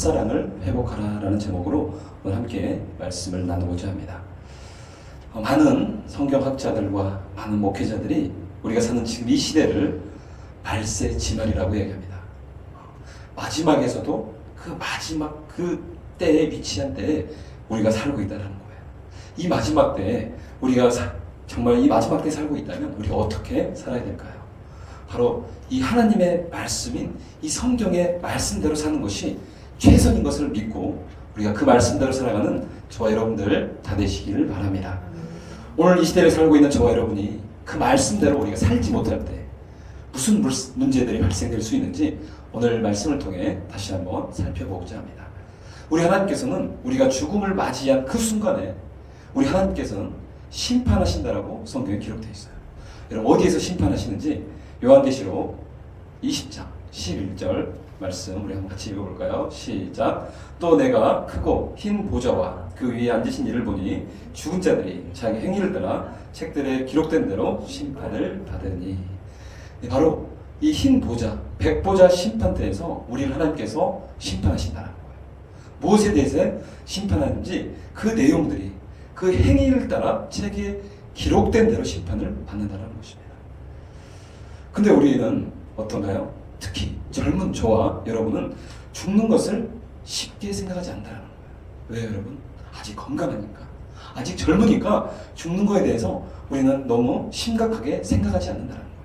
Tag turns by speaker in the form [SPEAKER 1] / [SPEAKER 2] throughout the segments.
[SPEAKER 1] 사랑을 회복하라라는 제목으로 오늘 함께 말씀을 나누고자 합니다. 많은 성경학자들과 많은 목회자들이 우리가 사는 지금 이 시대를 말세 지말이라고 얘기합니다. 마지막에서도 그 마지막 그 때에 위치한 때에 우리가 살고 있다는 거예요. 이 마지막 때에 우리가 정말 이 마지막 때에 살고 있다면 우리가 어떻게 살아야 될까요? 바로 이 하나님의 말씀인 이 성경의 말씀대로 사는 것이 최선인 것을 믿고 우리가 그 말씀대로 살아가는 저와 여러분들 다 되시기를 바랍니다. 오늘 이 시대를 살고 있는 저와 여러분이 그 말씀대로 우리가 살지 못할 때 무슨 문제들이 발생될 수 있는지 오늘 말씀을 통해 다시 한번 살펴보고자 합니다. 우리 하나님께서는 우리가 죽음을 맞이한 그 순간에 우리 하나님께서는 심판하신다라고 성경에 기록되어 있어요. 여러분 어디에서 심판하시는지 요한계시록 20장 11절 말씀 우리 한번 같이 읽어볼까요? 시작. 또 내가 크고 흰 보좌와 그 위에 앉으신 이를 보니 죽은 자들이 자기 행위를 따라 책들에 기록된 대로 심판을 받으니. 바로 이 흰 보좌, 백보좌 심판대에서 우리를 하나님께서 심판하신다는 거예요. 무엇에 대해서 심판하는지 그 내용들이 그 행위를 따라 책에 기록된 대로 심판을 받는다는 것입니다. 근데 우리는 어떤가요? 특히 젊은 저와 여러분은 죽는 것을 쉽게 생각하지 않는다는 거예요. 왜요, 여러분? 아직 건강하니까, 아직 젊으니까 죽는 거에 대해서 우리는 너무 심각하게 생각하지 않는다는 거예요.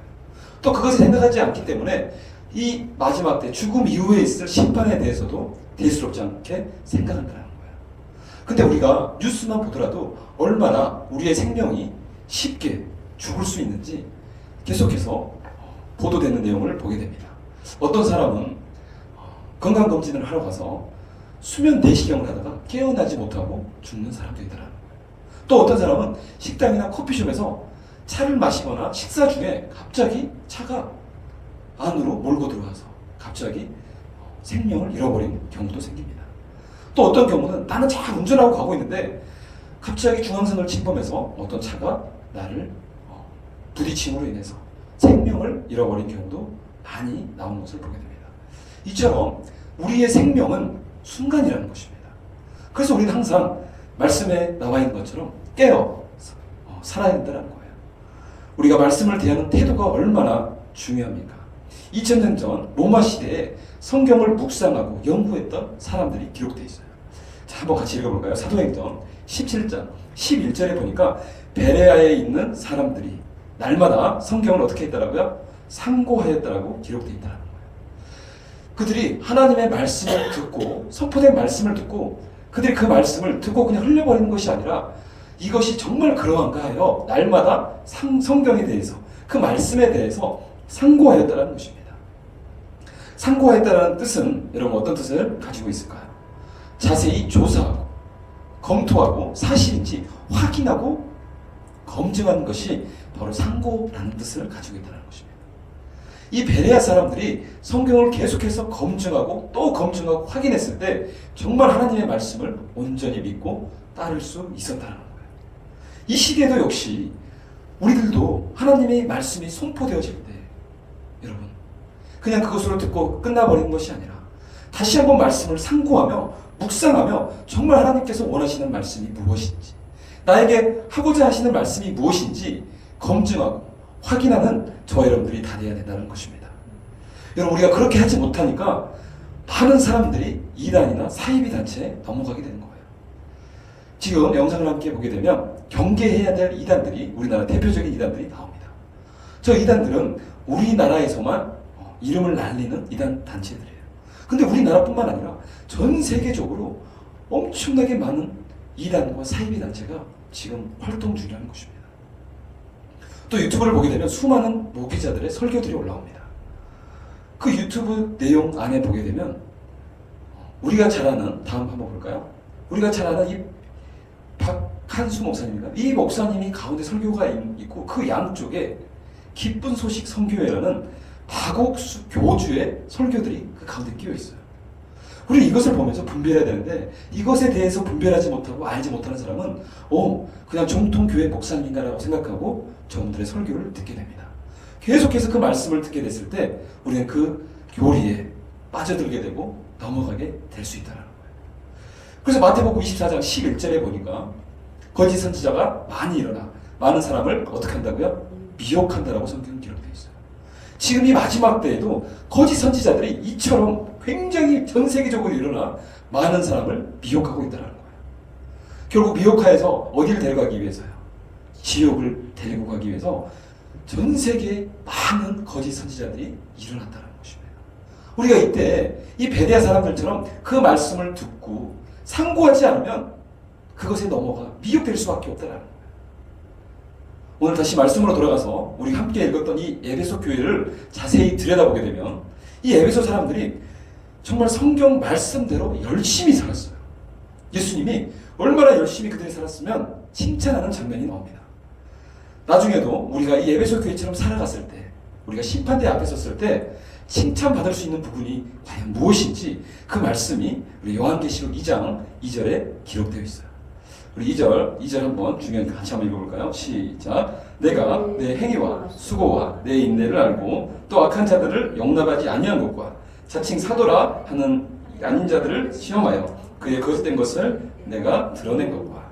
[SPEAKER 1] 또 그것을 생각하지 않기 때문에 이 마지막 때 죽음 이후에 있을 심판에 대해서도 대수롭지 않게 생각한다는 거예요. 근데 우리가 뉴스만 보더라도 얼마나 우리의 생명이 쉽게 죽을 수 있는지 계속해서 보도되는 내용을 보게 됩니다. 어떤 사람은 건강검진을 하러 가서 수면 내시경을 하다가 깨어나지 못하고 죽는 사람도 있더라는 거예요. 또 어떤 사람은 식당이나 커피숍에서 차를 마시거나 식사 중에 갑자기 차가 안으로 몰고 들어와서 갑자기 생명을 잃어버린 경우도 생깁니다. 또 어떤 경우는 나는 잘 운전하고 가고 있는데 갑자기 중앙선을 침범해서 어떤 차가 나를 부딪힘으로 인해서 생명을 잃어버린 경우도 많이 나오는 것을 보게 됩니다. 이처럼 우리의 생명은 순간이라는 것입니다. 그래서 우리는 항상 말씀에 나와 있는 것처럼 깨어 살아야 된다는 거예요. 우리가 말씀을 대하는 태도가 얼마나 중요합니까? 2000년 전 로마 시대에 성경을 묵상하고 연구했던 사람들이 기록되어 있어요. 자, 한번 같이 읽어볼까요? 사도행전 17장 11절에 보니까 베레아에 있는 사람들이 날마다 성경을 어떻게 했더라고요? 상고하였다라고 기록되어 있다는 거예요. 그들이 하나님의 말씀을 듣고 선포된 말씀을 듣고 그들이 그 말씀을 듣고 그냥 흘려버리는 것이 아니라 이것이 정말 그러한가 하여 날마다 성경에 대해서 그 말씀에 대해서 상고하였다는 것입니다. 상고하였다는 뜻은 여러분 어떤 뜻을 가지고 있을까요? 자세히 조사하고 검토하고 사실인지 확인하고 검증하는 것이 바로 상고라는 뜻을 가지고 있다는 것입니다. 이 베레아 사람들이 성경을 계속해서 검증하고 또 검증하고 확인했을 때 정말 하나님의 말씀을 온전히 믿고 따를 수 있었다는 거예요. 이 시대도 역시 우리들도 하나님의 말씀이 선포되어질 때 여러분 그냥 그것으로 듣고 끝나버리는 것이 아니라 다시 한번 말씀을 상고하며 묵상하며 정말 하나님께서 원하시는 말씀이 무엇인지 나에게 하고자 하시는 말씀이 무엇인지 검증하고 확인하는 저와 여러분들이 다 되어야 된다는 것입니다. 여러분 우리가 그렇게 하지 못하니까 많은 사람들이 이단이나 사이비 단체에 넘어가게 되는 거예요. 지금 영상을 함께 보게 되면 경계해야 될 이단들이 우리나라 대표적인 이단들이 나옵니다. 저 이단들은 우리나라에서만 이름을 날리는 이단 단체들이에요. 근데 우리나라뿐만 아니라 전 세계적으로 엄청나게 많은 이단과 사이비 단체가 지금 활동 중이라는 것입니다. 또 유튜브를 보게 되면 수많은 목회자들의 설교들이 올라옵니다. 그 유튜브 내용 안에 보게 되면 우리가 잘 아는 다음 한번 볼까요? 우리가 잘 아는 이 박한수 목사님인가? 이 목사님이 가운데 설교가 있고 그 양쪽에 기쁜 소식 선교회라는 다곡수 교주의 설교들이 그 가운데 끼어 있어요. 우리 이것을 보면서 분별해야 되는데 이것에 대해서 분별하지 못하고 알지 못하는 사람은 그냥 정통교회 목사님인가라고 생각하고 저분들의 설교를 듣게 됩니다. 계속해서 그 말씀을 듣게 됐을 때 우리는 그 교리에 빠져들게 되고 넘어가게 될 수 있다는 거예요. 그래서 마태복음 24장 11절에 보니까 거짓 선지자가 많이 일어나 많은 사람을 어떻게 한다고요? 미혹한다라고 성경 기록되어 있어요. 지금 이 마지막 때에도 거짓 선지자들이 이처럼 굉장히 전 세계적으로 일어나 많은 사람을 미혹하고 있다는 거예요. 결국 미혹하여서 어디를 데려가기 위해서요? 지옥을 데리고 가기 위해서 전 세계에 많은 거짓 선지자들이 일어났다는 것입니다. 우리가 이때 이 베레아 사람들처럼 그 말씀을 듣고 상고하지 않으면 그것에 넘어가 미혹될 수밖에 없다는 거예요. 오늘 다시 말씀으로 돌아가서 우리 함께 읽었던 이 에베소 교회를 자세히 들여다보게 되면 이 에베소 사람들이 정말 성경 말씀대로 열심히 살았어요. 예수님이 얼마나 열심히 그들이 살았으면 칭찬하는 장면이 나옵니다. 나중에도 우리가 이 에베소 교회처럼 살아갔을 때, 우리가 심판대 앞에 섰을 때 칭찬받을 수 있는 부분이 과연 무엇인지 그 말씀이 우리 요한계시록 2장 2절에 기록되어 있어요. 우리 2절 한번 중요한 같이 한번 읽어볼까요? 시작. 내가 내 행위와 수고와 내 인내를 알고 또 악한 자들을 용납하지 아니한 것과 자칭 사도라 하는 아닌 자들을 시험하여 그의 거짓된 것을 내가 드러낸 것과.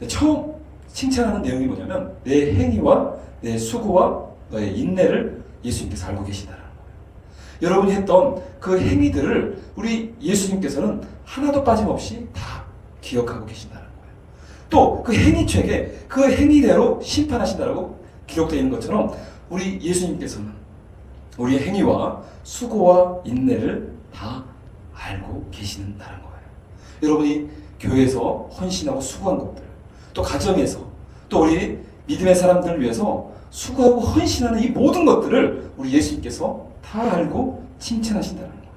[SPEAKER 1] 처음 칭찬하는 내용이 뭐냐면 내 행위와 내 수고와 너의 인내를 예수님께서 알고 계시다라는 거예요. 여러분이 했던 그 행위들을 우리 예수님께서는 하나도 빠짐없이 다 기억하고 계신다는 거예요. 또 그 행위책에 그 행위대로 심판하신다라고 기록되어 있는 것처럼 우리 예수님께서는 우리의 행위와 수고와 인내를 다 알고 계신다는 거예요. 여러분이 교회에서 헌신하고 수고한 것들, 또 가정에서, 또 우리 믿음의 사람들을 위해서 수고하고 헌신하는 이 모든 것들을 우리 예수님께서 다 알고 칭찬하신다는 거예요.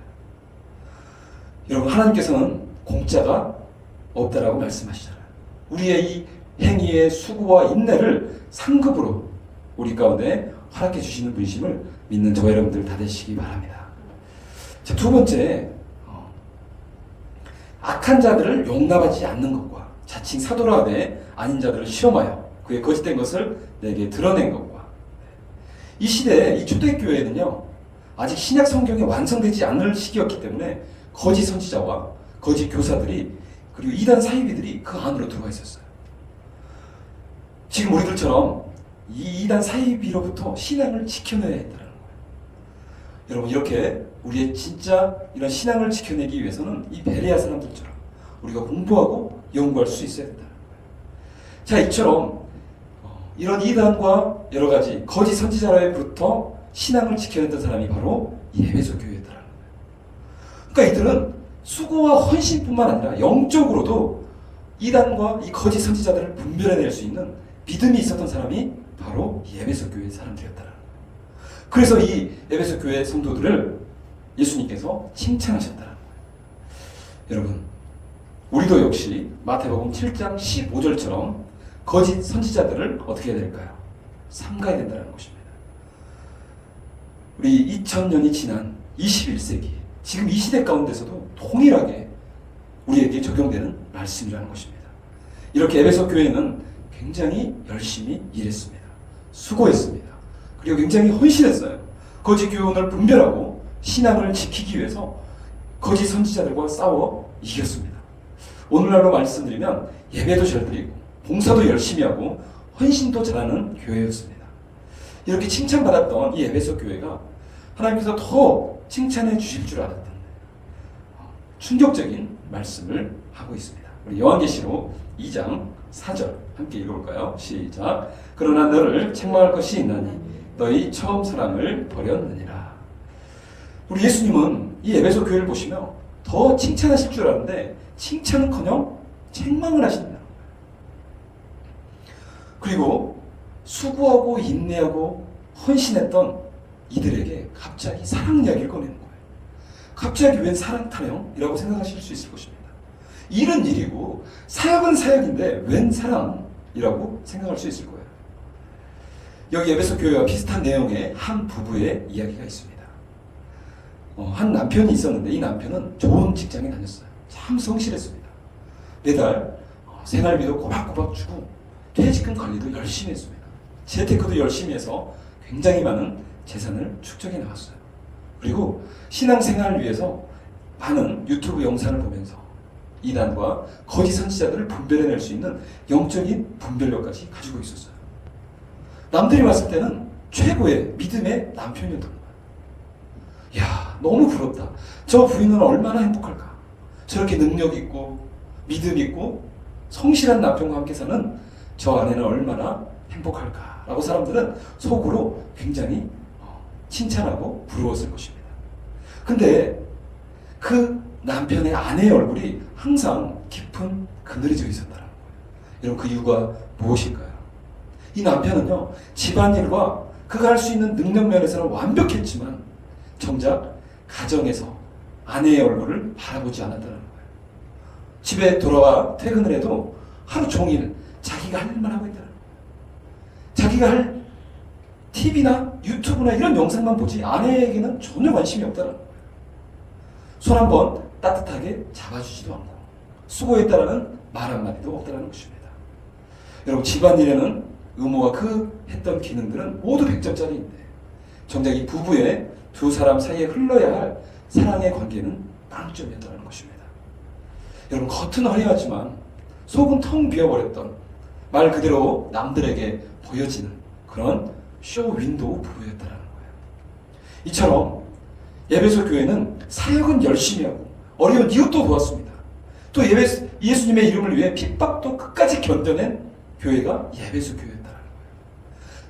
[SPEAKER 1] 여러분, 하나님께서는 공짜가 없다라고 말씀하시잖아요. 우리의 이 행위의 수고와 인내를 상급으로 우리 가운데 허락해 주시는 분이심을 믿는 저 여러분들 다 되시기 바랍니다. 자, 두 번째, 악한 자들을 용납하지 않는 것과 자칭 사도라 하되 아닌 자들을 시험하여 그의 거짓된 것을 내게 드러낸 것과. 이 시대에 이 초대교회는요, 아직 신약 성경이 완성되지 않을 시기였기 때문에 거짓 선지자와 거짓 교사들이 그리고 이단 사이비들이 그 안으로 들어와 있었어요. 지금 우리들처럼 이 이단 사이비로부터 신앙을 지켜내야 했다는 거예요. 여러분, 이렇게 우리의 진짜 이런 신앙을 지켜내기 위해서는 이 베레아 사람들처럼 우리가 공부하고 연구할 수 있어야 된다는 거예요. 자, 이처럼 이런 이단과 여러 가지 거짓 선지자로부터 신앙을 지켜냈던 사람이 바로 이 에베소 교회였다는 거예요. 그러니까 이들은 수고와 헌신뿐만 아니라 영적으로도 이단과 이 거짓 선지자들을 분별해낼 수 있는 믿음이 있었던 사람이 바로 이 에베소 교회 사람들이었다는 거예요. 그래서 이 에베소 교회 성도들을 예수님께서 칭찬하셨다는 거예요. 여러분, 우리도 역시 마태복음 7장 15절처럼 거짓 선지자들을 어떻게 해야 될까요? 삼가야 된다는 것입니다. 우리 2000년이 지난 21세기, 지금 이 시대 가운데서도 동일하게 우리에게 적용되는 말씀이라는 것입니다. 이렇게 에베소 교회는 굉장히 열심히 일했습니다. 수고했습니다. 그리고 굉장히 헌신했어요. 거짓 교훈을 분별하고 신앙을 지키기 위해서 거짓 선지자들과 싸워 이겼습니다. 오늘날로 말씀드리면 예배도 잘 드리고 봉사도 열심히 하고 헌신도 잘하는 교회였습니다. 이렇게 칭찬받았던 이 에베소 교회가 하나님께서 더 칭찬해 주실 줄 알았던 충격적인 말씀을 하고 있습니다. 우리 요한계시록 2장 4절 함께 읽어볼까요? 시작. 그러나 너를 책망할 것이 있나니 너희 처음 사랑을 버렸느니라. 우리 예수님은 이 에베소 교회를 보시며 더 칭찬하실 줄 알았는데 칭찬은커녕 책망을 하신다. 그리고 수고하고 인내하고 헌신했던 이들에게 갑자기 사랑 이야기를 꺼내는 거예요. 갑자기 웬 사랑 타령이라고 생각하실 수 있을 것입니다. 일은 일이고 사역은 사역인데 웬 사랑이라고 생각할 수 있을 거예요. 여기 에베소 교회와 비슷한 내용의 한 부부의 이야기가 있습니다. 한 남편이 있었는데 이 남편은 좋은 직장에 다녔어요. 참 성실했습니다. 매달 생활비도 꼬박꼬박 주고 퇴직금 관리도 열심히 했습니다. 재테크도 열심히 해서 굉장히 많은 재산을 축적해 나갔어요. 그리고 신앙생활을 위해서 많은 유튜브 영상을 보면서 이단과 거짓 선지자들을 분별해낼 수 있는 영적인 분별력까지 가지고 있었어요. 남들이 봤을 때는 최고의 믿음의 남편이었던 거예요. 야, 너무 부럽다. 저 부인은 얼마나 행복할까. 저렇게 능력 있고 믿음 있고 성실한 남편과 함께 사는 저 아내는 얼마나 행복할까 라고 사람들은 속으로 굉장히 칭찬하고 부러웠을 것입니다. 근데 그 남편의 아내의 얼굴이 항상 깊은 그늘이 져 있었다는 거예요. 여러분, 그 이유가 무엇일까요? 이 남편은요, 집안일과 그가 할 수 있는 능력 면에서는 완벽했지만 정작 가정에서 아내의 얼굴을 바라보지 않았다는 거예요. 집에 돌아와 퇴근을 해도 하루 종일 자기가 할 일만 하고 있다는 거예요. 자기가 할 TV나 유튜브나 이런 영상만 보지 아내에게는 전혀 관심이 없다는 거예요. 손 한번 따뜻하게 잡아주지도 않고 수고했다라는 말 한마디도 없다는 것입니다. 여러분, 집안일에는 의무와 그 했던 기능들은 모두 100점짜리인데 정작 이 부부의 두 사람 사이에 흘러야 할 사랑의 관계는 빵점이었다는 것입니다. 여러분, 겉은 화려하지만 속은 텅 비어버렸던, 말 그대로 남들에게 보여지는 그런 쇼 윈도우 부부였다는 거예요. 이처럼 에베소 교회는 사역은 열심히 하고 어려운 이웃도 도왔습니다. 또 예수님의 이름을 위해 핍박도 끝까지 견뎌낸 교회가 에베소 교회였다는 거예요.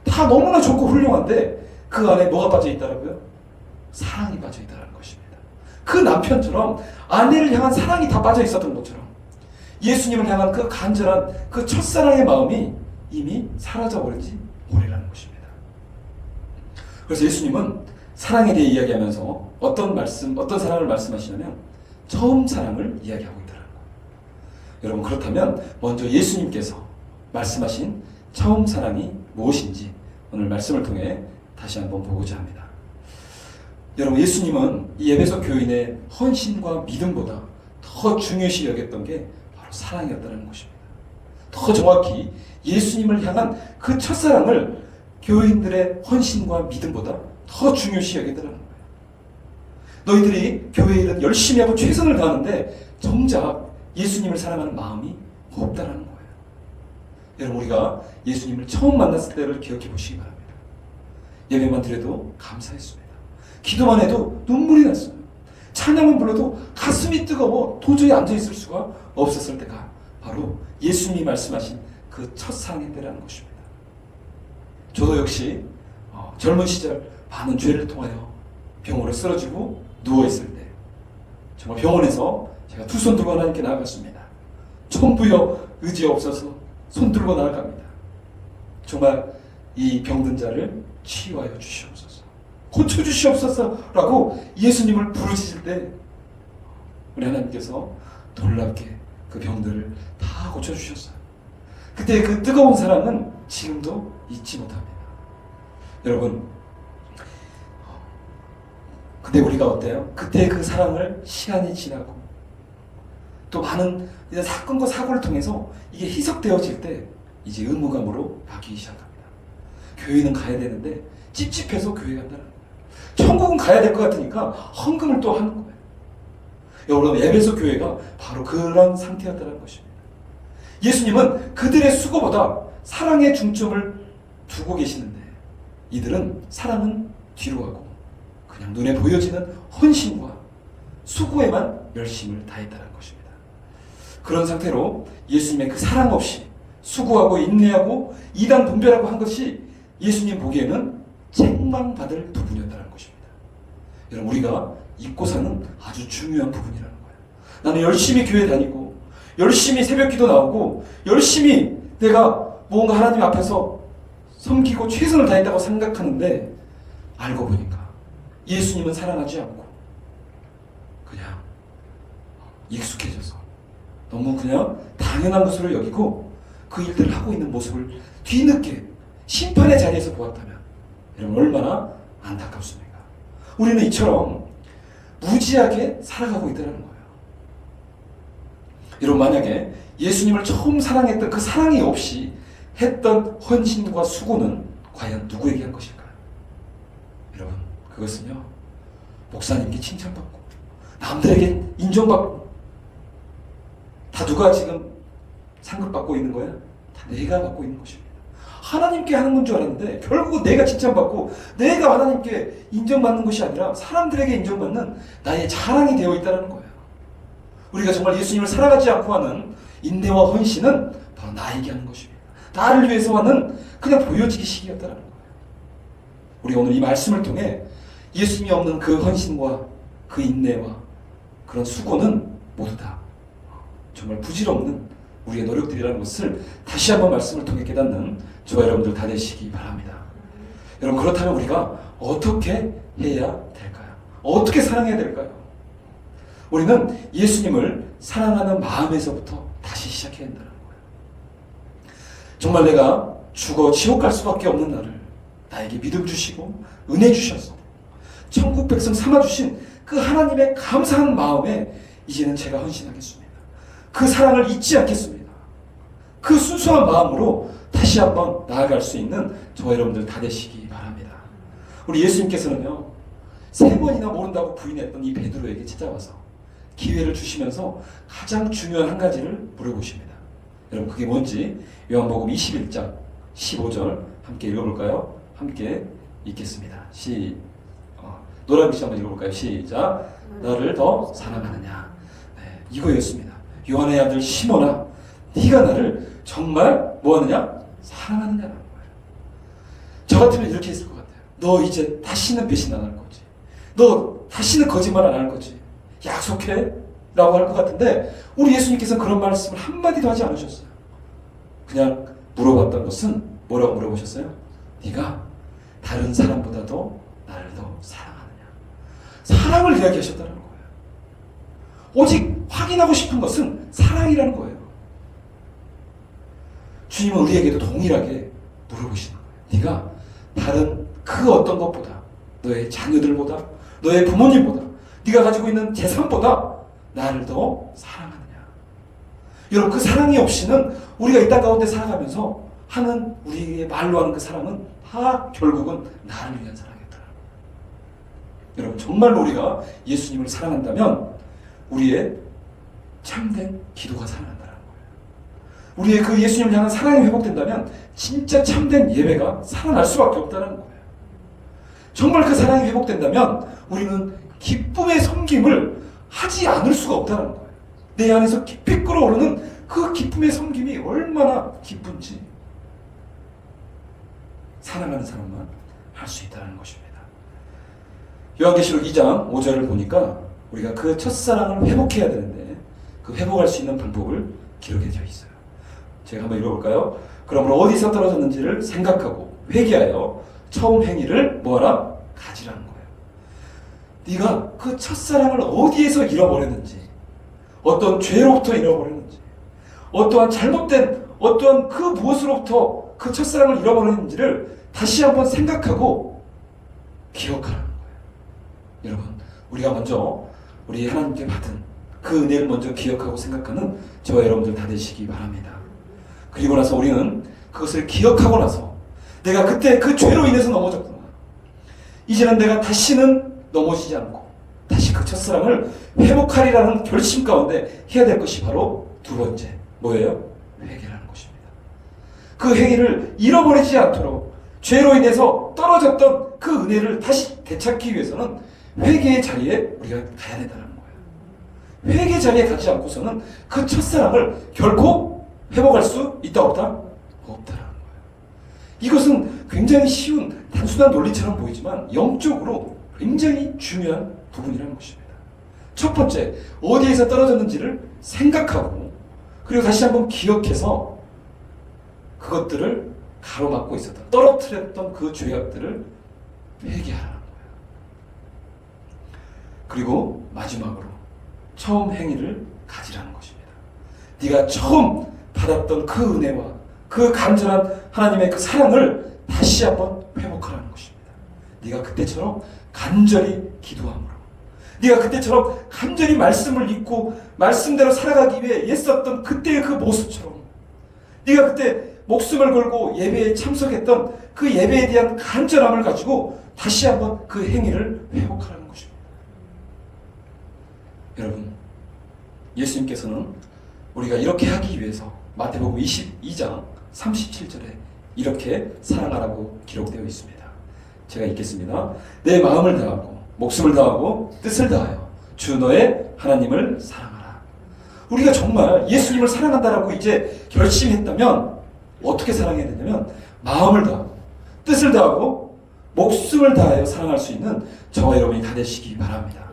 [SPEAKER 1] 다 너무나 좋고 훌륭한데 그 안에 뭐가 빠져 있다라고요? 사랑이 빠져 있다는 것입니다. 그 남편처럼 아내를 향한 사랑이 다 빠져 있었던 것처럼 예수님을 향한 그 간절한 그 첫사랑의 마음이 이미 사라져버린 지 오래라는 것입니다. 그래서 예수님은 사랑에 대해 이야기하면서 어떤 사랑을 말씀하시냐면 처음 사랑을 이야기하고 있다는 거예요. 여러분, 그렇다면 먼저 예수님께서 말씀하신 처음 사랑이 무엇인지 오늘 말씀을 통해 다시 한번 보고자 합니다. 여러분, 예수님은 이 에베소 교인의 헌신과 믿음보다 더 중요시 여겼던 게 바로 사랑이었다는 것입니다. 더 정확히 예수님을 향한 그 첫사랑을 교인들의 헌신과 믿음보다 더 중요시 여겼다는 거예요. 너희들이 교회 일은 열심히 하고 최선을 다하는데 정작 예수님을 사랑하는 마음이 없다는 거예요. 여러분, 우리가 예수님을 처음 만났을 때를 기억해 보시기 바랍니다. 예배만 드려도 감사했습니다. 기도만 해도 눈물이 났어요. 찬양만 불러도 가슴이 뜨거워 도저히 앉아있을 수가 없었을 때가 바로 예수님이 말씀하신 그 첫사랑의 때라는 것입니다. 저도 역시 젊은 시절 많은 죄를 통하여 병으로 쓰러지고 누워있을 때 정말 병원에서 제가 두 손 들고 하나님께 나아갔습니다. 천부여 의지 없어서 손 들고 나아갑니다. 정말 이 병든 자를 치유하여 주시옵소서, 고쳐주시옵소서 라고 예수님을 부르짖을 때 우리 하나님께서 놀랍게 그 병들을 다 고쳐주셨어요. 그때 그 뜨거운 사랑은 지금도 잊지 못합니다. 여러분, 근데 우리가 어때요? 그때 그 사랑을 시간이 지나고 또 많은 사건과 사고를 통해서 이게 희석되어질 때 이제 의무감으로 바뀌기 시작합니다. 교회는 가야 되는데 찝찝해서 교회 간다는 거예요. 천국은 가야 될 것 같으니까 헌금을 또 하는 거예요. 여러분, 에베소 교회가 바로 그런 상태였다는 것입니다. 예수님은 그들의 수고보다 사랑의 중점을 두고 계시는데 이들은 사랑은 뒤로 하고 그냥 눈에 보여지는 헌신과 수고에만 열심을 다했다는 것입니다. 그런 상태로 예수님의 그 사랑 없이 수고하고 인내하고 이단 분별하고 한 것이 예수님 보기에는 책망받을 부분이었다는 것입니다. 여러분, 우리가 잊고 사는 아주 중요한 부분이라는 거예요. 나는 열심히 교회 다니고 열심히 새벽기도 나오고 열심히 내가 뭔가 하나님 앞에서 섬기고 최선을 다했다고 생각하는데 알고 보니까 예수님은 사랑하지 않고 그냥 익숙해져서 너무 그냥 당연한 것으로 여기고 그 일들을 하고 있는 모습을 뒤늦게 심판의 자리에서 보았다면 여러분, 얼마나 안타깝습니까? 우리는 이처럼 무지하게 살아가고 있다는 거예요. 여러분, 만약에 예수님을 처음 사랑했던 그 사랑이 없이 했던 헌신과 수고는 과연 누구에게 한 것일까요? 여러분, 그것은요 목사님께 칭찬받고 남들에게 인정받고 다 누가 지금 상급받고 있는 거야? 다 내가 받고 있는 것입니다. 하나님께 하는 건 줄 알았는데 결국은 내가 칭찬받고 내가 하나님께 인정받는 것이 아니라 사람들에게 인정받는 나의 자랑이 되어 있다는 거예요. 우리가 정말 예수님을 사랑하지 않고 하는 인내와 헌신은 바로 나에게 하는 것입니다. 나를 위해서 하는 그냥 보여지기식이었다는 거예요. 우리 오늘 이 말씀을 통해 예수님이 없는 그 헌신과 그 인내와 그런 수고는 모두 다 정말 부질없는 우리의 노력들이라는 것을 다시 한번 말씀을 통해 깨닫는 저와 여러분들 다 되시기 바랍니다. 여러분, 그렇다면 우리가 어떻게 해야 될까요? 어떻게 사랑해야 될까요? 우리는 예수님을 사랑하는 마음에서부터 다시 시작해야 한다는 거예요. 정말 내가 죽어 지옥 갈 수밖에 없는 나를 나에게 믿음 주시고 은혜 주셔서 천국 백성 삼아주신 그 하나님의 감사한 마음에 이제는 제가 헌신하겠습니다. 그 사랑을 잊지 않겠습니다. 그 순수한 마음으로 다시 한번 나아갈 수 있는 저와 여러분들 다 되시기 바랍니다. 우리 예수님께서는요, 3번이나 모른다고 부인했던 이 베드로에게 찾아와서 기회를 주시면서 가장 중요한 한 가지를 물어보십니다. 여러분, 그게 뭔지 요한복음 21장 15절 함께 읽어볼까요? 함께 읽겠습니다. 노란빛 한번 읽어볼까요? 시작. 너를 더 사랑하느냐. 네, 이거였습니다. 요한의 아들 시몬아, 네가 나를 정말 뭐하느냐? 사랑하느냐라는 거예요. 저 같으면 이렇게 했을 것 같아요. 너 이제 다시는 배신 안 할 거지. 너 다시는 거짓말 안 할 거지. 약속해? 라고 할 것 같은데 우리 예수님께서는 그런 말씀을 한마디도 하지 않으셨어요. 그냥 물어봤던 것은 뭐라고 물어보셨어요? 네가 다른 사람보다도 나를 더 사랑하느냐. 사랑을 이야기하셨다는 거예요. 오직 확인하고 싶은 것은 사랑이라는 거예요. 주님은 우리에게도 동일하게 물어보시는 거예요. 네가 다른 그 어떤 것보다, 너의 자녀들보다, 너의 부모님보다, 네가 가지고 있는 재산보다 나를 더 사랑하느냐. 여러분, 그 사랑이 없이는 우리가 이 땅 가운데 살아가면서 하는 우리의 말로 하는 그 사랑은 다 결국은 나를 위한 사랑이었다. 여러분, 정말로 우리가 예수님을 사랑한다면 우리의 참된 기도가 살아난다는 거예요. 우리의 그 예수님을 향한 사랑이 회복된다면 진짜 참된 예배가 살아날 수밖에 없다는 거예요. 정말 그 사랑이 회복된다면 우리는 기쁨의 섬김을 하지 않을 수가 없다는 거예요. 내 안에서 깊이 끓어오르는 그 기쁨의 섬김이 얼마나 기쁜지 사랑하는 사람만 할 수 있다는 것입니다. 요한계시록 2장 5절을 보니까 우리가 그 첫사랑을 회복해야 되는데 그 회복할 수 있는 방법을 기록해 되어 있어요. 제가 한번 읽어볼까요? 그러므로 어디서 떨어졌는지를 생각하고 회개하여 처음 행위를 뭐하라? 가지라는 거예요. 네가 그 첫사랑을 어디에서 잃어버렸는지, 어떤 죄로부터 잃어버렸는지, 어떠한 잘못된 어떠한 그 무엇으로부터 그 첫사랑을 잃어버렸는지를 다시 한번 생각하고 기억하라는 거예요. 여러분, 우리가 먼저 우리 하나님께 받은 그 은혜를 먼저 기억하고 생각하는 저와 여러분들 다 되시기 바랍니다. 그리고 나서 우리는 그것을 기억하고 나서 내가 그때 그 죄로 인해서 넘어졌구나. 이제는 내가 다시는 넘어지지 않고 다시 그 첫사랑을 회복하리라는 결심 가운데 해야 될 것이 바로 두 번째, 뭐예요? 회개라는 것입니다. 그 회개를 잃어버리지 않도록 죄로 인해서 떨어졌던 그 은혜를 다시 되찾기 위해서는 회개의 자리에 우리가 가야 된다는 거예요. 회개 자리에 가지 않고서는 그 첫사랑을 결코 회복할 수 있다 없다? 없다라는 거예요. 이것은 굉장히 쉬운 단순한 논리처럼 보이지만 영적으로 굉장히 중요한 부분이라는 것입니다. 첫 번째, 어디에서 떨어졌는지를 생각하고 그리고 다시 한번 기억해서 그것들을 가로막고 있었던, 떨어뜨렸던 그 죄악들을 회개하라는 거예요. 그리고 마지막으로 처음 행위를 가지라는 것입니다. 네가 처음 받았던 그 은혜와 그 간절한 하나님의 그 사랑을 다시 한번 회복하라는 것입니다. 네가 그때처럼 간절히 기도함으로, 네가 그때처럼 간절히 말씀을 읽고 말씀대로 살아가기 위해 애썼던 그때의 그 모습처럼, 네가 그때 목숨을 걸고 예배에 참석했던 그 예배에 대한 간절함을 가지고 다시 한번 그 행위를 회복하라는 것입니다. 여러분, 예수님께서는 우리가 이렇게 하기 위해서 마태복음 22장 37절에 이렇게 사랑하라고 기록되어 있습니다. 제가 읽겠습니다. 내 마음을 다하고 목숨을 다하고 뜻을 다하여 주 너의 하나님을 사랑하라. 우리가 정말 예수님을 사랑한다라고 이제 결심했다면 어떻게 사랑해야 되냐면 마음을 다하고 뜻을 다하고 목숨을 다하여 사랑할 수 있는 저와 여러분이 다 되시기 바랍니다.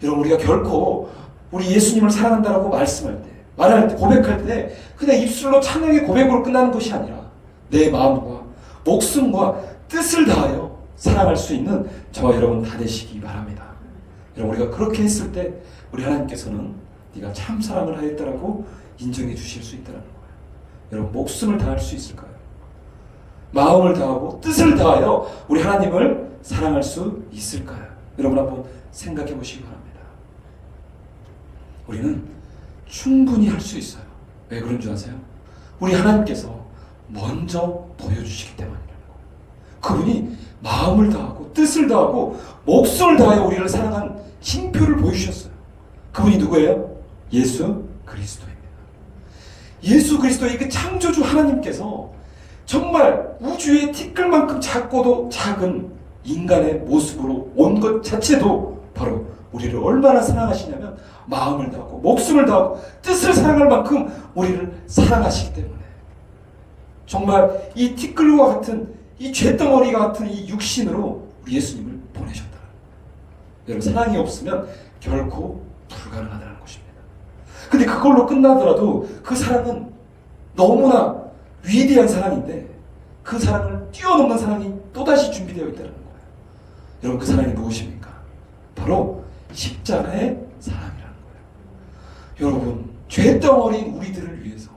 [SPEAKER 1] 여러분, 우리가 결코 우리 예수님을 사랑한다라고 말씀할 때, 말할 때, 고백할 때 그냥 입술로 찬양의 고백으로 끝나는 것이 아니라 내 마음과 목숨과 뜻을 다하여 사랑할 수 있는 저와 여러분 다 되시기 바랍니다. 여러분, 우리가 그렇게 했을 때 우리 하나님께서는 네가 참 사랑을 하였다라고 인정해 주실 수 있다는 거예요. 여러분, 목숨을 다할 수 있을까요? 마음을 다하고 뜻을 다하여 우리 하나님을 사랑할 수 있을까요? 여러분, 한번 생각해 보시기 바랍니다. 우리는 충분히 할 수 있어요. 왜 그런 줄 아세요? 우리 하나님께서 먼저 보여주시기 때문이라는 거예요. 그분이 마음을 다하고 뜻을 다하고 목숨을 다하여 우리를 사랑한 징표를 보여주셨어요. 그분이 누구예요? 예수 그리스도입니다. 예수 그리스도의 그 창조주 하나님께서 정말 우주의 티끌만큼 작고도 작은 인간의 모습으로 온 것 자체도 바로 우리를 얼마나 사랑하시냐면 마음을 다하고 목숨을 다하고 뜻을 사랑할 만큼 우리를 사랑하시기 때문에 정말 이 티끌과 같은 이 잿덩어리가 같은 이 육신으로 우리 예수님을 보내셨다. 여러분, 사랑이 없으면 결코 불가능하다는 것입니다. 근데 그걸로 끝나더라도 그 사랑은 너무나 위대한 사랑인데 그 사랑을 뛰어넘는 사랑이 또다시 준비되어 있다는 거예요. 여러분, 그 사랑이 무엇입니까? 바로 십자가의 사랑이라는 거예요. 여러분, 죄덩어리인 우리들을 위해서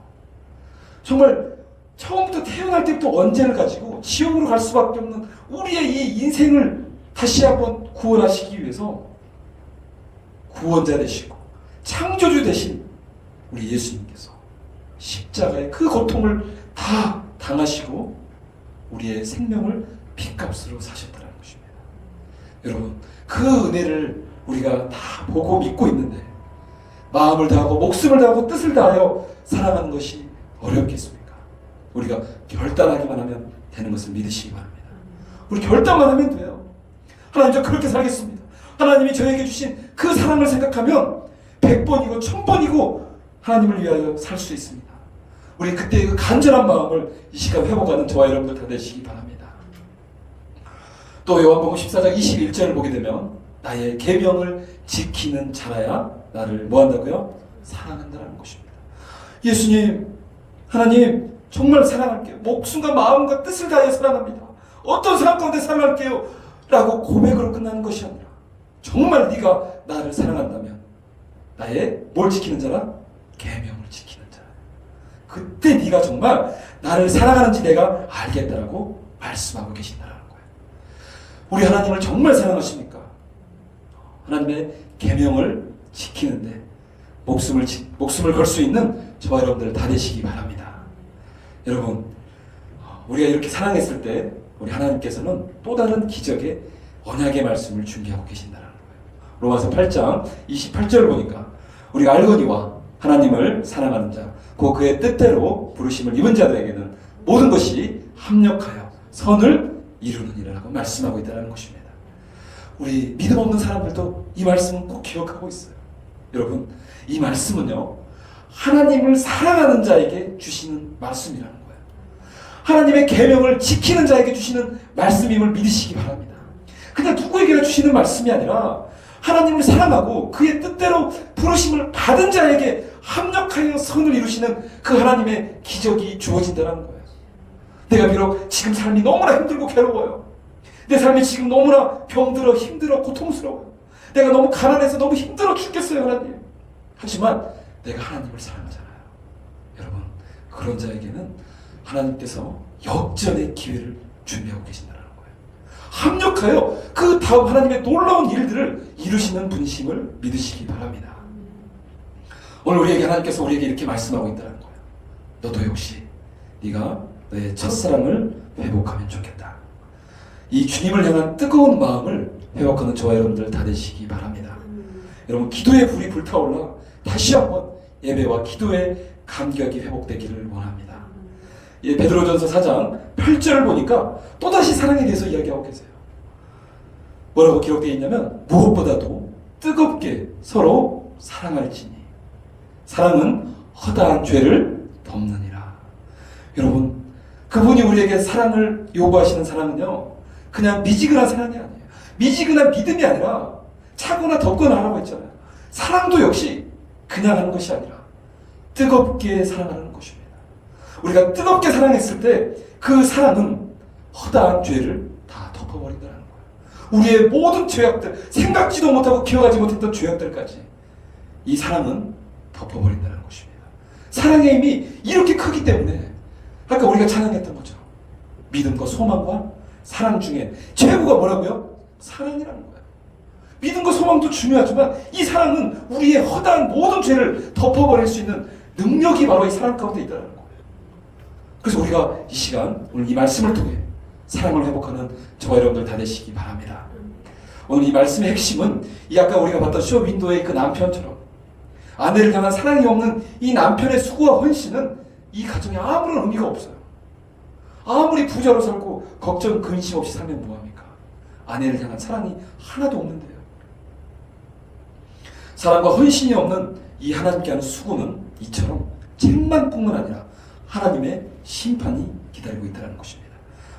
[SPEAKER 1] 정말 처음부터 태어날 때부터 원죄를 가지고 지옥으로 갈 수밖에 없는 우리의 이 인생을 다시 한번 구원하시기 위해서 구원자 되시고 창조주 되신 우리 예수님께서 십자가의 그 고통을 다 당하시고 우리의 생명을 핏값으로 사셨다는 것입니다. 여러분, 그 은혜를 우리가 다 보고 믿고 있는데 마음을 다하고 목숨을 다하고 뜻을 다하여 살아가는 것이 어렵겠습니까? 우리가 결단하기만 하면 되는 것을 믿으시기 바랍니다. 우리 결단만 하면 돼요. 하나님, 저 그렇게 살겠습니다. 하나님이 저에게 주신 그 사랑을 생각하면 100번이고 1000번이고 하나님을 위하여 살 수 있습니다. 우리 그때의 그 간절한 마음을 이 시간 회복하는 저와 여러분들 다 되시기 바랍니다. 또 요한복음 14장 21절을 보게 되면 나의 계명을 지키는 자라야 나를 뭐한다고요? 사랑한다는 것입니다. 예수님, 하나님 정말 사랑할게요. 목숨과 마음과 뜻을 다하여 사랑합니다. 어떤 상황 가운데 사랑할게요 라고 고백으로 끝나는 것이 아니라 정말 네가 나를 사랑한다면 나의 뭘 지키는 자라? 계명을 지키는 자라. 그때 네가 정말 나를 사랑하는지 내가 알겠다라고 말씀하고 계신다는 거예요. 우리 하나님을 정말 사랑하십니까? 하나님의 계명을 지키는데 목숨을 걸 수 있는 저와 여러분들 다 되시기 바랍니다. 여러분, 우리가 이렇게 사랑했을 때 우리 하나님께서는 또 다른 기적의 언약의 말씀을 준비하고 계신다는 거예요. 로마서 8장 28절을 보니까 우리가 알거니와 하나님을 사랑하는 자, 곧 그의 뜻대로 부르심을 입은 자들에게는 모든 것이 합력하여 선을 이루느니라고 말씀하고 있다는 것입니다. 우리 믿음 없는 사람들도 이 말씀은 꼭 기억하고 있어요. 여러분, 이 말씀은요, 하나님을 사랑하는 자에게 주시는 말씀이라는 거예요. 하나님의 계명을 지키는 자에게 주시는 말씀임을 믿으시기 바랍니다. 그냥 누구에게나 주시는 말씀이 아니라 하나님을 사랑하고 그의 뜻대로 부르심을 받은 자에게 합력하여 선을 이루시는 그 하나님의 기적이 주어진다는 거예요. 내가 비록 지금 삶이 너무나 힘들고 괴로워요. 내 삶이 지금 너무나 병들어 힘들어 고통스러워요. 내가 너무 가난해서 너무 힘들어 죽겠어요, 하나님. 하지만 내가 하나님을 사랑하잖아요. 여러분, 그런 자에게는 하나님께서 역전의 기회를 준비하고 계신다는 거예요. 합력하여 그 다음 하나님의 놀라운 일들을 이루시는 분심을 믿으시기 바랍니다. 오늘 우리에게 하나님께서 우리에게 이렇게 말씀하고 있다는 거예요. 너도 역시 네가 너의 첫사랑을 회복하면 좋겠다. 이 주님을 향한 뜨거운 마음을 회복하는 저와 여러분들 다 되시기 바랍니다. 여러분 기도의 불이 불타올라 다시 한번 예배와 기도의 감격이 회복되기를 원합니다. 예, 베드로전서 4장 8절을 보니까 또다시 사랑에 대해서 이야기하고 계세요. 뭐라고 기록되어 있냐면 무엇보다도 뜨겁게 서로 사랑할지니 사랑은 허다한 죄를 덮느니라. 여러분 그분이 우리에게 사랑을 요구하시는 사랑은요 그냥 미지근한 사랑이 아니에요. 미지근한 믿음이 아니라 차거나 덮거나 하라고 했잖아요. 사랑도 역시 그냥 하는 것이 아니라 뜨겁게 사랑하는 것입니다. 우리가 뜨겁게 사랑했을 때 그 사랑은 허다한 죄를 다 덮어버린다는 거예요. 우리의 모든 죄악들, 생각지도 못하고 기억하지 못했던 죄악들까지 이 사랑은 덮어버린다는 것입니다. 사랑의 힘이 이렇게 크기 때문에 아까 우리가 찬양했던 것처럼 믿음과 소망과 사랑 중에 최고가 뭐라고요? 사랑이라는 거예요. 믿음과 소망도 중요하지만 이 사랑은 우리의 허다한 모든 죄를 덮어버릴 수 있는 능력이 바로 이 사랑 가운데 있다는 거예요. 그래서 우리가 이 시간 오늘 이 말씀을 통해 사랑을 회복하는 저와 여러분들 다 되시기 바랍니다. 오늘 이 말씀의 핵심은 이 아까 우리가 봤던 쇼 윈도의 그 남편처럼 아내를 향한 사랑이 없는 이 남편의 수고와 헌신은 이 가정에 아무런 의미가 없어요. 아무리 부자로 살고 걱정 근심 없이 살면 뭐합니까? 아내를 향한 사랑이 하나도 없는데요. 사랑과 헌신이 없는 이 하나님께 하는 수고는 이처럼 책망뿐만 아니라 하나님의 심판이 기다리고 있다는 것입니다.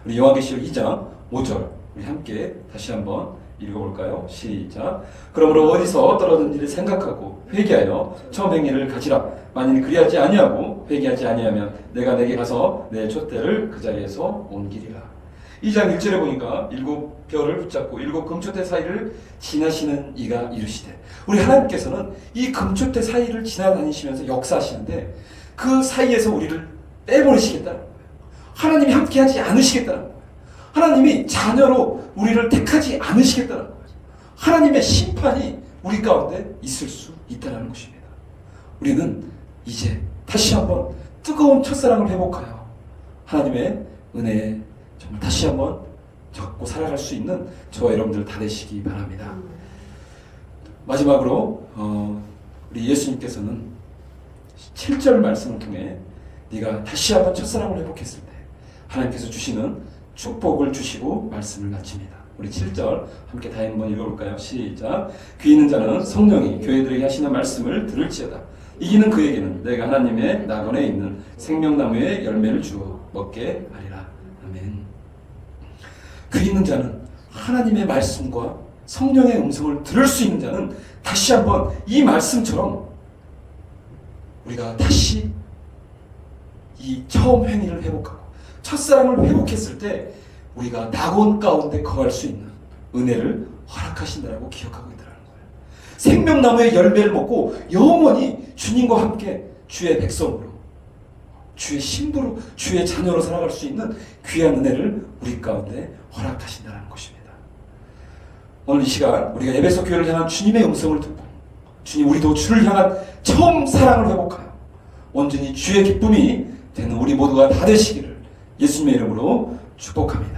[SPEAKER 1] 우리 요한계시록 2장 5절 우리 함께 다시 한번 읽어볼까요? 시작. 그러므로 어디서 떨어진 일을 생각하고 회개하여 처음 행위를 가지라. 만일 그리하지 아니하고 회개하지 아니하면 내가 내게 가서 내 촛대를 그 자리에서 옮기리라. 2장 1절에 보니까 7별을 붙잡고 7 금촛대 사이를 지나시는 이가 이르시되 우리 하나님께서는 이 금촛대 사이를 지나다니시면서 역사하시는데 그 사이에서 우리를 빼버리시겠다는 거예요. 하나님이 함께하지 않으시겠다는 거예요. 하나님이 자녀로 우리를 택하지 않으시겠다는 거예요. 하나님의 심판이 우리 가운데 있을 수 있다는 것입니다. 우리는 이제 다시 한번 뜨거운 첫사랑을 회복하여 하나님의 은혜에 정말 다시 한번 잡고 살아갈 수 있는 저와 여러분들 다 되시기 바랍니다. 마지막으로 우리 예수님께서는 7절 말씀을 통해 네가 다시 한번 첫사랑을 회복했을 때 하나님께서 주시는 축복을 주시고 말씀을 마칩니다. 우리 7절 함께 다 한번 읽어볼까요? 시작. 귀 있는 자는 성령이 교회들에게 하시는 말씀을 들을지어다. 이기는 그에게는 내가 하나님의 낙원에 있는 생명나무의 열매를 주어 먹게 하리라. 아멘. 귀 있는 자는 하나님의 말씀과 성령의 음성을 들을 수 있는 자는 다시 한번 이 말씀처럼 우리가 다시 이 처음 행위를 회복하고 첫사랑을 회복했을 때 우리가 낙원 가운데 거할 수 있는 은혜를 허락하신다라고 기억하고 있다는 거예요. 생명나무의 열매를 먹고 영원히 주님과 함께 주의 백성으로 주의 신부로 주의 자녀로 살아갈 수 있는 귀한 은혜를 우리 가운데 허락하신다는 것입니다. 오늘 이 시간 우리가 에베소 교회를 향한 주님의 음성을 듣고 주님 우리도 주를 향한 처음 사랑을 회복하여 온전히 주의 기쁨이 되는 우리 모두가 다 되시기를 예수님의 이름으로 축복합니다.